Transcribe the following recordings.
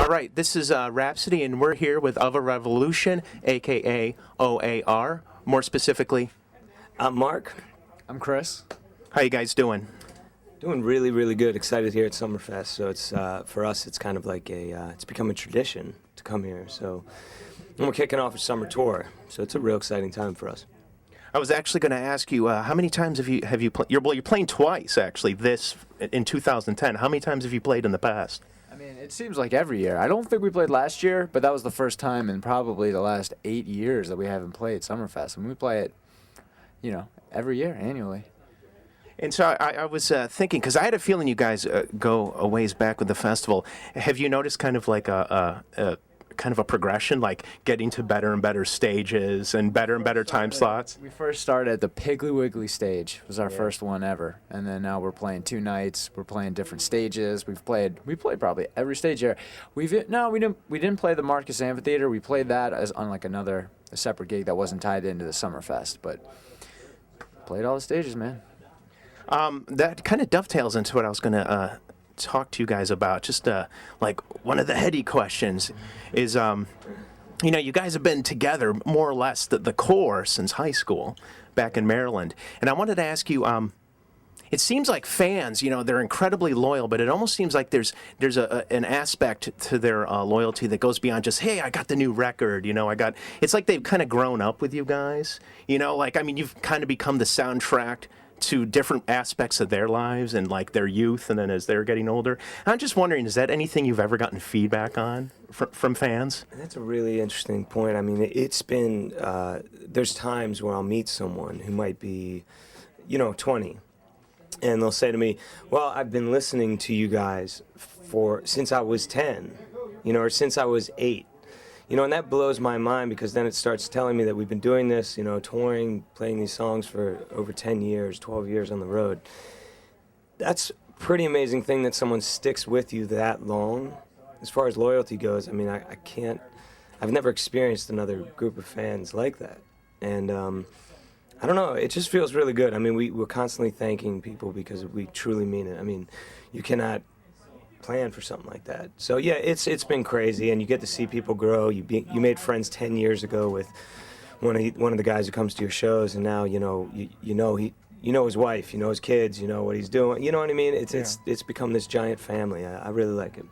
All right, this is Rhapsody, and we're here with Of a Revolution, a.k.a. O.A.R. More specifically, I'm Mark. I'm Chris. how you guys doing? Doing really, really good. Excited here at Summerfest. So it's for us, it's kind of like it's become a tradition to come here. So and we're kicking off a summer tour. So it's a real exciting time for us. I was actually going to ask you, how many times have you played? You're playing twice, actually, this in 2010. How many times have you played in the past? I mean, it seems like every year. I don't think we played last year, but that was the first time in probably the last 8 years that we haven't played Summerfest. And we play it, every year, annually. And so I was thinking, because I had a feeling you guys go a ways back with the festival. Have you noticed kind of like a progression, like getting to better and better stages and better time slots? We first started at the Piggly Wiggly stage. It was our first one ever. And then now we're playing 2 nights. We're playing different stages. We played probably every stage here. We didn't play the Marcus Amphitheater. We played that as on like a separate gig that wasn't tied into the Summerfest, but played all the stages, man. That kind of dovetails into what I was going to talk to you guys about. Just like one of the heady questions is, you guys have been together more or less the core since high school back in Maryland. And I wanted to ask you, it seems like fans, they're incredibly loyal, but it almost seems like there's an aspect to their loyalty that goes beyond just, hey, I got the new record, it's like they've kind of grown up with you guys, you've kind of become the soundtrack to different aspects of their lives and like their youth and then as they're getting older. And I'm just wondering, is that anything you've ever gotten feedback on from fans? That's a really interesting point. I mean, it's been, there's times where I'll meet someone who might be, 20. And they'll say to me, well, I've been listening to you guys since I was 10, or since I was 8. And that blows my mind because then it starts telling me that we've been doing this, touring, playing these songs for over 10 years, 12 years on the road. That's a pretty amazing thing that someone sticks with you that long. As far as loyalty goes, I mean, I've never experienced another group of fans like that. And I don't know, it just feels really good. I mean, we're constantly thanking people because we truly mean it. I mean, you cannot plan for something like that. So yeah, it's been crazy, and you get to see people grow. You made friends 10 years ago with one of the guys who comes to your shows, and now you know his wife, his kids, what he's doing. You know what I mean? It's become this giant family. I really like it.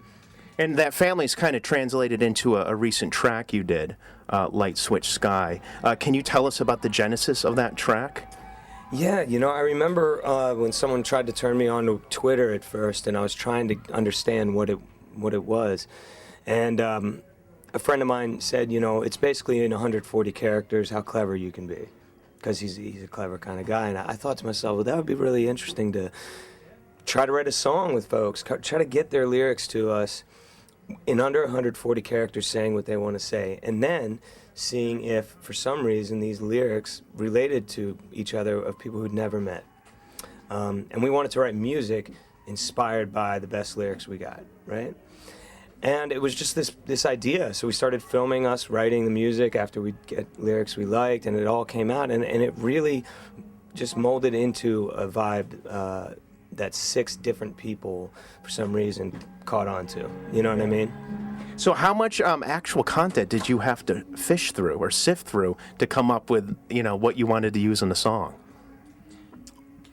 And that family's kind of translated into a recent track you did, Light Switch Sky. Can you tell us about the genesis of that track? Yeah, I remember when someone tried to turn me on to Twitter at first, and I was trying to understand what it was. And a friend of mine said, it's basically in 140 characters how clever you can be, because he's a clever kind of guy. And I thought to myself, well, that would be really interesting to try to write a song with folks, try to get their lyrics to us in under 140 characters saying what they want to say, and then seeing if, for some reason, these lyrics related to each other of people who'd never met. And we wanted to write music inspired by the best lyrics we got, right? And it was just this idea. So we started filming us writing the music after we'd get lyrics we liked, and it all came out. And it really just molded into a vibe that 6 different people, for some reason, caught on to. You know what I mean? So how much actual content did you have to fish through or sift through to come up with, what you wanted to use in the song?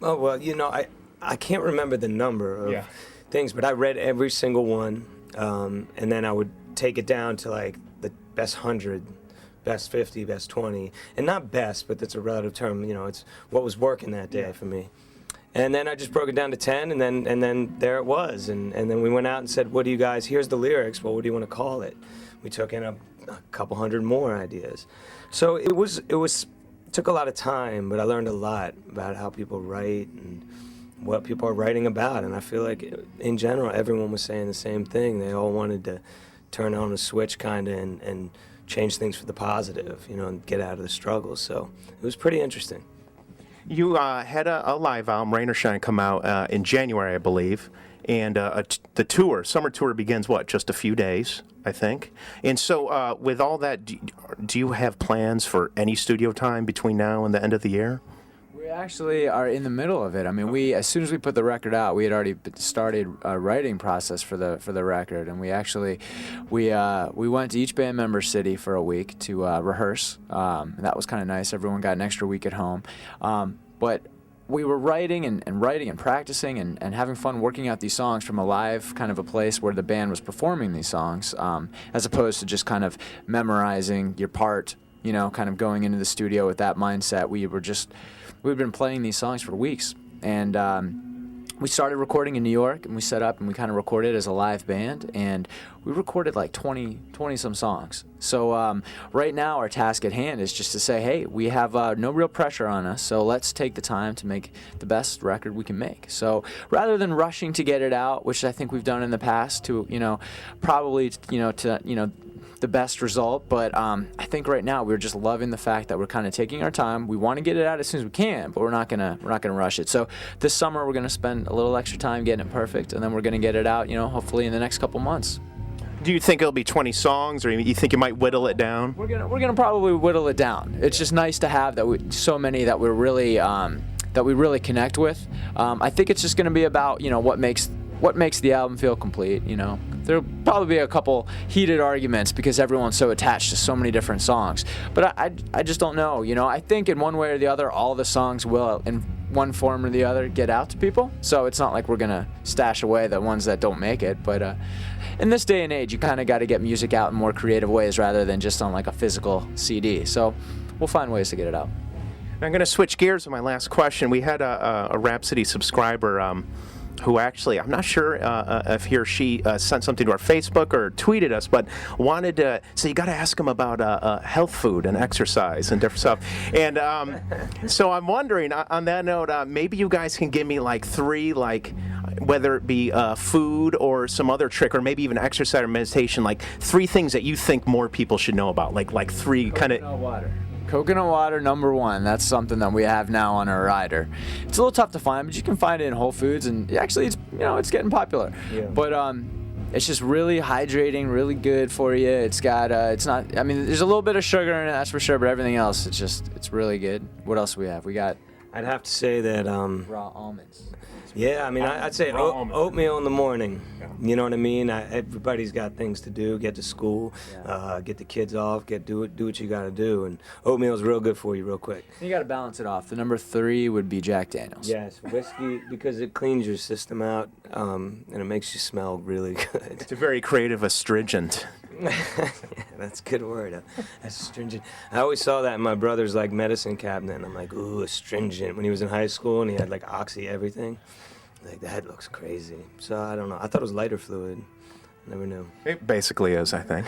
Oh, well, I can't remember the number of things, but I read every single one, and then I would take it down to, like, the best 100, best 50, best 20. And not best, but that's a relative term. It's what was working that day for me. And then I just broke it down to 10, and then there it was. And then we went out and said, what do you guys, here's the lyrics, well, what do you want to call it? We took in a couple hundred more ideas. So it took a lot of time, but I learned a lot about how people write and what people are writing about. And I feel like, in general, everyone was saying the same thing. They all wanted to turn on a switch kind of and change things for the positive, and get out of the struggle. So it was pretty interesting. You had a live album, Rain or Shine, come out in January, I believe, and the tour, summer tour, begins, just a few days, I think. And so with all that, do you have plans for any studio time between now and the end of the year? actually are in the middle of it. I mean, as soon as we put the record out, we had already started a writing process for the record, and we went to each band member's city for a week to rehearse. That was kind of nice. Everyone got an extra week at home, but we were writing and practicing and having fun working out these songs from a live kind of a place where the band was performing these songs, as opposed to just kind of memorizing your part. Kind of going into the studio with that mindset. We've been playing these songs for weeks, and we started recording in New York, and we set up and we kind of recorded as a live band, and we recorded like 20 some songs. So right now our task at hand is just to say, hey, we have no real pressure on us, so let's take the time to make the best record we can make. So rather than rushing to get it out, which I think we've done in the past to probably the best result, but I think right now we're just loving the fact that we're kind of taking our time. We want to get it out as soon as we can, but we're not gonna rush it. So this summer we're gonna spend a little extra time getting it perfect, and then we're gonna get it out, hopefully in the next couple months. Do you think it'll be 20 songs, or you think you might whittle it down? We're gonna probably whittle it down. It's just nice to have so many that we really connect with. I think it's just gonna be about what makes the album feel complete. There'll probably be a couple heated arguments because everyone's so attached to so many different songs. But I just don't know. I think in one way or the other, all the songs will, in one form or the other, get out to people. So it's not like we're gonna stash away the ones that don't make it. But in this day and age, you kind of got to get music out in more creative ways rather than just on like a physical CD. So we'll find ways to get it out. I'm going to switch gears with my last question. We had a Rhapsody subscriber who actually, I'm not sure if he or she sent something to our Facebook or tweeted us, but wanted to, so you got to ask him about health food and exercise and different stuff. And so I'm wondering, on that note, maybe you guys can give me like three, whether it be food or some other trick, or maybe even exercise or meditation, like three things that you think more people should know about, like three kind of... Coconut water, number one. That's something that we have now on our rider. It's a little tough to find, but you can find it in Whole Foods, and actually, it's getting popular. Yeah. But it's just really hydrating, really good for you. It's got, it's not. I mean, there's a little bit of sugar in it, that's for sure, but everything else, it's really good. What else do we have? We got. I'd have to say that raw almonds. Yeah, I mean, I'd say oatmeal in the morning. You know what I mean? Everybody's got things to do. Get to school, get the kids off, do what you got to do, and oatmeal's real good for you, real quick. You got to balance it off. The number 3 would be Jack Daniels. Yes, whiskey, because it cleans your system out, and it makes you smell really good. It's a very creative astringent. Yeah, that's a good word. Astringent. I always saw that in my brother's medicine cabinet, and I'm like, ooh, astringent. When he was in high school and he had Oxy everything, that looks crazy. So I don't know. I thought it was lighter fluid. Never knew. It basically is, I think.